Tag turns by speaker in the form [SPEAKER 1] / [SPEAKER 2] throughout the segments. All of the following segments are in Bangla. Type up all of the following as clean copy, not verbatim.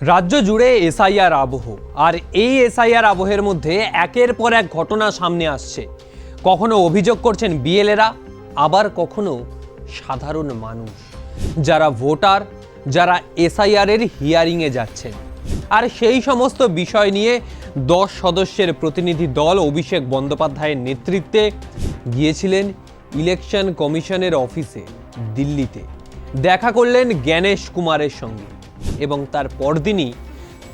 [SPEAKER 1] রাজ্য জুড়ে এসআইআর আবহ, আর এই এসআইআর আবহের মধ্যে একের পর এক ঘটনা সামনে আসছে। কখনো অভিযোগ করছেন বিএলএরা, আবার কখনো সাধারণ মানুষ যারা ভোটার, যারা এসআইআর এর হিয়ারিংয়ে যাচ্ছেন। আর সেই সমস্ত বিষয় নিয়ে 10 সদস্যের প্রতিনিধি দল অভিষেক বন্দ্যোপাধ্যায়ের নেতৃত্বে গিয়েছিলেন ইলেকশন কমিশনের অফিসে দিল্লিতে। দেখা করলেন জ্ঞানেশ কুমারের সঙ্গে এবং তার পরদিনই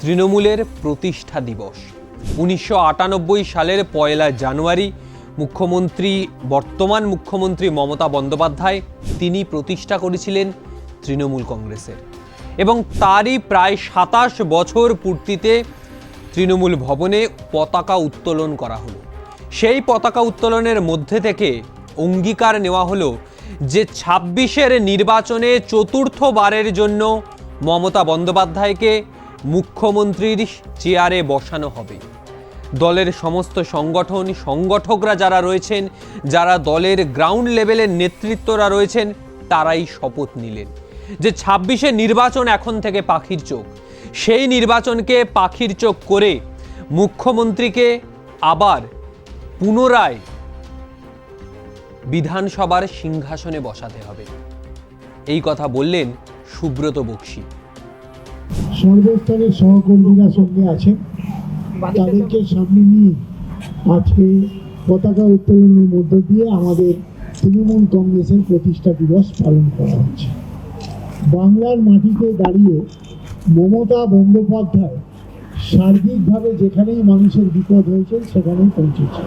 [SPEAKER 1] তৃণমূলের প্রতিষ্ঠা দিবস। 1998 সালের 1 জানুয়ারি বর্তমান মুখ্যমন্ত্রী মমতা বন্দ্যোপাধ্যায় তিনি প্রতিষ্ঠা করেছিলেন তৃণমূল কংগ্রেসের, এবং তারই প্রায় 27 বছর পূর্তিতে তৃণমূল ভবনে পতাকা উত্তোলন করা হলো। সেই পতাকা উত্তোলনের মধ্যে থেকে অঙ্গীকার নেওয়া হলো যে 26-এর নির্বাচনে চতুর্থবারের জন্য মমতা বন্দ্যোপাধ্যায়কে মুখ্যমন্ত্রীর চেয়ারে বসানো হবে। দলের সমস্ত সংগঠকরা যারা রয়েছেন, যারা দলের গ্রাউন্ড লেভেলের নেতৃত্বরা রয়েছেন, তারাই শপথ নিলেন যে 26-এর নির্বাচন এখন থেকে পাখির চোখ। সেই নির্বাচনকে পাখির চোখ করে মুখ্যমন্ত্রীকে আবার পুনরায় বিধানসভার সিংহাসনে বসাতে হবে। এই কথা বললেন সুব্রত বক্সী।
[SPEAKER 2] সর্বস্তরের সহকর্মীরা সঙ্গে আছেন, তাদেরকে সামনে নিয়ে আজকে পতাকা উত্তোলনের মধ্য দিয়ে আমাদের তৃণমূল কংগ্রেসের প্রতিষ্ঠা দিবস পালন করা হচ্ছে। বাংলার মাটিতে দাঁড়িয়ে মমতা বন্দ্যোপাধ্যায় সার্বিকভাবে যেখানেই মানুষের বিপদ হয়েছে সেখানেই পৌঁছেছে।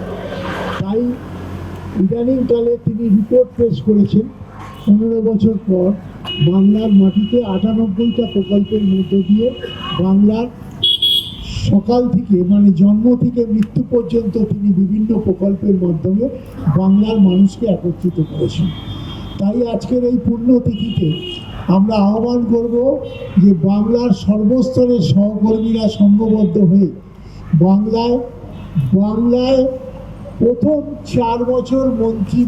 [SPEAKER 2] তাই ইদানিংকালে তিনি রিপোর্ট পেশ করেছেন 15 বছর পর বাংলার মাটিতে 98টা প্রকল্পের মধ্য দিয়ে বাংলার সকাল থেকে মানে জন্ম থেকে মৃত্যু পর্যন্ত তিনি বিভিন্ন প্রকল্পের মাধ্যমে বাংলার মানুষকে একত্রিত করেছেন। তাই আজকের এই পুণ্যতিথিতে আমরা আহ্বান করব যে বাংলার সর্বস্তরের সহকর্মীরা সংঘবদ্ধ হয়ে বাংলায় প্রথম 4 বছর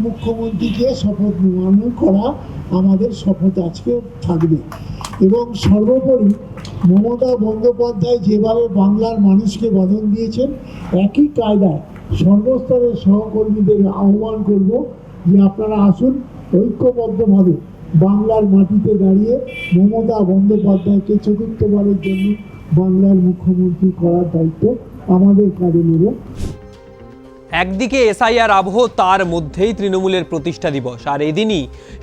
[SPEAKER 2] মুখ্যমন্ত্রীকে শপথ নেওয়ানো করা আমাদের শপথ আজকে থাকবে। এবং সর্বোপরি মমতা বন্দ্যোপাধ্যায় যেভাবে বাংলার মানুষকে বদল দিয়েছেন, একই কায়দায় সর্বস্তরের সহকর্মীদের আহ্বান করব যে আপনারা আসুন, ঐক্যবদ্ধভাবে বাংলার মাটিতে দাঁড়িয়ে মমতা বন্দ্যোপাধ্যায়কে চতুর্থবারের জন্য বাংলার মুখ্যমন্ত্রী করার দায়িত্ব আমাদের কাঁধে নেব।
[SPEAKER 1] একদিকে এসআইআর আবহ, তার মধ্যেই তৃণমূলের প্রতিষ্ঠা দিবস, আর এদিনই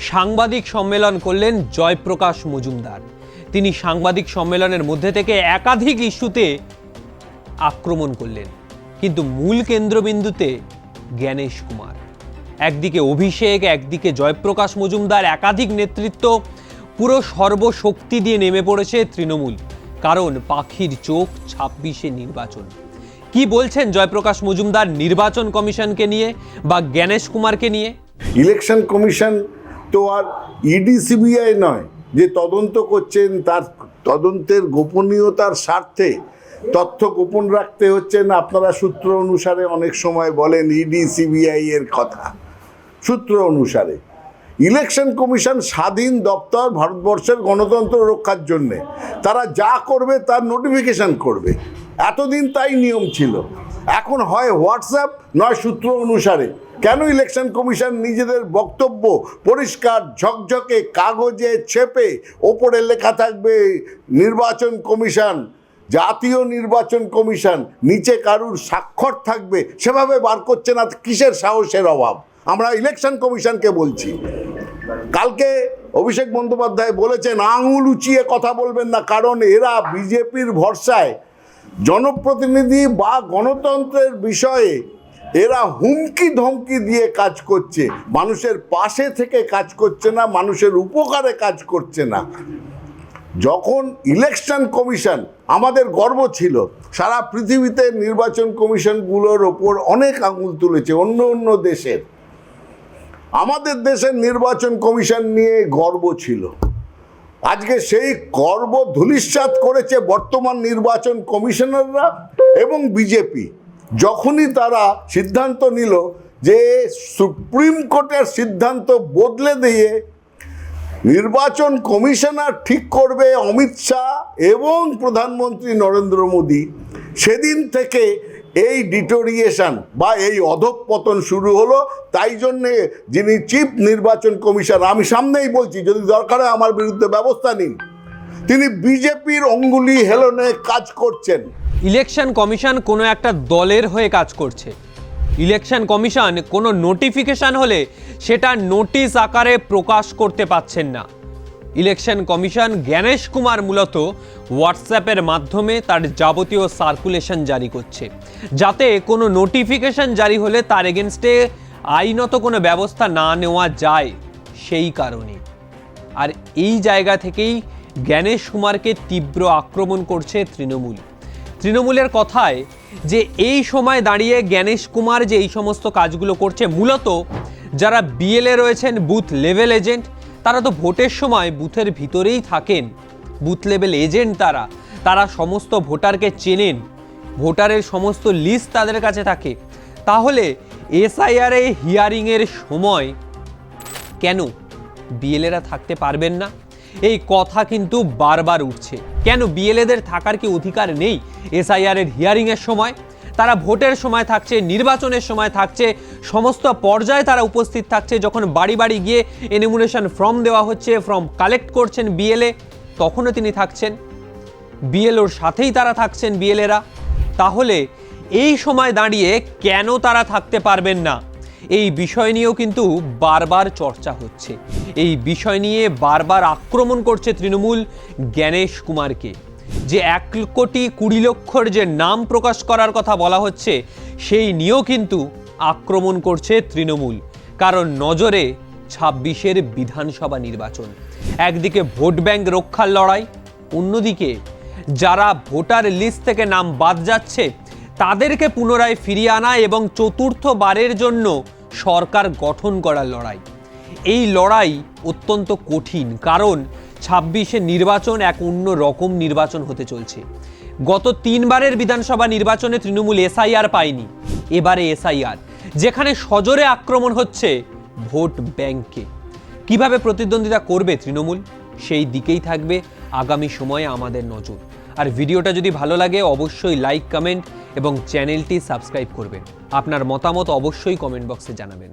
[SPEAKER 1] সাংবাদিক সম্মেলন করলেন জয়প্রকাশ মজুমদার। তিনি সাংবাদিক সম্মেলনের মধ্যে থেকে একাধিক ইস্যুতে আক্রমণ করলেন, কিন্তু মূল কেন্দ্রবিন্দুতে জ্ঞানেশ কুমার। একদিকে অভিষেক, একদিকে জয়প্রকাশ মজুমদার, একাধিক নেতৃত্ব, পুরো সর্বশক্তি দিয়ে নেমে পড়েছে তৃণমূল, কারণ পাখির চোখ 26-এ নির্বাচন। কি বলছেন জয়প্রকাশ মজুমদার নির্বাচন কমিশনকে নিয়ে বা জ্ঞানেশ কুমারকে নিয়ে?
[SPEAKER 3] ইলেকশন কমিশন তো আর ইডি সিবিআই নয় যে তদন্ত করছেন, তার তদন্তের গোপনীয়তার স্বার্থে তথ্য গোপন রাখতে হচ্ছে না। আপনারা সূত্র অনুসারে অনেক সময় বলেন ইডি সিবিআই এর কথা। সূত্র অনুসারে ইলেকশন কমিশন স্বাধীন দপ্তর, ভারতবর্ষের গণতন্ত্র রক্ষার জন্যে তারা যা করবে তার নোটিফিকেশন করবে। এতদিন তাই নিয়ম ছিল। এখন হয় হোয়াটসঅ্যাপ, নয় সূত্র অনুসারে। কেন ইলেকশন কমিশন নিজেদের বক্তব্য পরিষ্কার ঝকঝকে কাগজে ছেপে ওপরে লেখা থাকবে নির্বাচন কমিশন, জাতীয় নির্বাচন কমিশন, নিচে কারুর স্বাক্ষর থাকবে, সেভাবে বার করছে না? কিসের সাহসের অভাব? আমরা ইলেকশন কমিশনকে বলছি। কালকে অভিষেক বন্দ্যোপাধ্যায় বলেছেন আঙুল উঁচিয়ে কথা বলবেন না, কারণ এরা বিজেপির ভরসায় জনপ্রতিনিধি বা গণতন্ত্রের বিষয়ে এরা হুমকি ধমকি দিয়ে কাজ করছে, মানুষের পাশে থেকে কাজ করছে না, মানুষের উপকারে কাজ করছে না। যখন ইলেকশন কমিশন, আমাদের গর্ব ছিল, সারা পৃথিবীতে নির্বাচন কমিশনগুলোর ওপর অনেক আঙুল তুলেছে অন্য দেশের। আমাদের দেশের নির্বাচন কমিশন নিয়ে গর্ব ছিল। আজকে সেই গর্ব ধূলিসাৎ করেছে বর্তমান নির্বাচন কমিশনাররা এবং বিজেপি। যখনই তারা সিদ্ধান্ত নিল যে সুপ্রিম কোর্টের সিদ্ধান্ত বদলে দিয়ে নির্বাচন কমিশনার ঠিক করবে অমিত শাহ এবং প্রধানমন্ত্রী নরেন্দ্র মোদী। সেদিন থেকে এই ডিটোরিয়েশন বা এই অধঃপতন শুরু হলো। তাই জন্যে যিনি চিফ নির্বাচন কমিশনার, আমি সামনেই বলছি যদি দরকার হয় আমার বিরুদ্ধে ব্যবস্থা নিন, তিনি বিজেপির অঙ্গুলি হেলনে কাজ করছেন।
[SPEAKER 1] ইলেকশন কমিশন কোনো একটা দলের হয়ে কাজ করছে। ইলেকশন কমিশন কোনো নোটিফিকেশন হলে সেটা নোটিশ আকারে প্রকাশ করতে পাচ্ছেন না। ইলেকশন কমিশন জ্ঞানেশ কুমার মূলত হোয়াটসঅ্যাপের মাধ্যমে তার যাবতীয় সার্কুলেশন জারি করছে, যাতে কোনো নোটিফিকেশন জারি হলে তার এগেনস্টে আইনত কোনো ব্যবস্থা না নেওয়া যায়, সেই কারণে। আর এই জায়গা থেকেই জ্ঞানেশ কুমারকে তীব্র আক্রমণ করছে তৃণমূল। তৃণমূলের কথায় যে এই সময় দাঁড়িয়ে জ্ঞানেশ কুমার যে এই সমস্ত কাজগুলো করছে, মূলত যারা বিএলএ রয়েছেন, বুথ লেভেল এজেন্ট, তারা তো ভোটের সময় বুথের ভিতরেই থাকেন। বুথ লেভেল এজেন্ট তারা সমস্ত ভোটারকে চেনেন, ভোটারের সমস্ত লিস্ট তাদের কাছে থাকে। তাহলে এসআইআরে হিয়ারিংয়ের সময় কেন বিএলএরা থাকতে পারবেন না? এই কথা কিন্তু বারবার উঠছে। কেন বিএলএদের থাকার কি অধিকার নেই এসআইআরের হিয়ারিংয়ের সময়? তারা ভোটের সময় থাকছে, নির্বাচনের সময় থাকছে, সমস্ত পর্যায়ে তারা উপস্থিত থাকছে। যখন বাড়ি বাড়ি গিয়ে এনিমিনেশন ফর্ম দেওয়া হচ্ছে, ফর্ম কালেক্ট করছেন বিএলএ, তখনও তিনি থাকছেন, বিএলওর সাথেই তারা থাকছেন বিএলএরা। তাহলে এই সময় দাঁড়িয়ে কেন তারা থাকতে পারবেন না? এই বিষয় নিয়েও কিন্তু বারবার চর্চা হচ্ছে। এই বিষয় নিয়ে বারবার আক্রমণ করছে তৃণমূল জ্ঞানেশ কুমারকে। যে 1,20,00,000 যে নাম প্রকাশ করার কথা বলা হচ্ছে, সেই নিয়েও কিন্তু আক্রমণ করছে তৃণমূল। কারণ নজরে 26-এর বিধানসভা নির্বাচন। একদিকে ভোট ব্যাংক রক্ষার লড়াই, অন্যদিকে যারা ভোটার লিস্ট থেকে নাম বাদ যাচ্ছে তাদেরকে পুনরায় ফিরিয়ে আনা এবং চতুর্থবারের জন্য সরকার গঠন করার লড়াই। এই লড়াই অত্যন্ত কঠিন, কারণ 26-এর নির্বাচন এক অন্য রকম নির্বাচন হতে চলছে। গত 3বারের বিধানসভা নির্বাচনে তৃণমূল এসআইআর পায়নি, এবারে এসআইআর, যেখানে সজোরে আক্রমণ হচ্ছে ভোট ব্যাংকে। কিভাবে প্রতিদ্বন্দ্বিতা করবে তৃণমূল, সেই দিকেই থাকবে আগামী সময়ে আমাদের নজর। আর ভিডিওটা যদি ভালো লাগে অবশ্যই লাইক, কমেন্ট এবং চ্যানেলটি সাবস্ক্রাইব করবেন। আপনার মতামত অবশ্যই কমেন্ট বক্সে জানাবেন।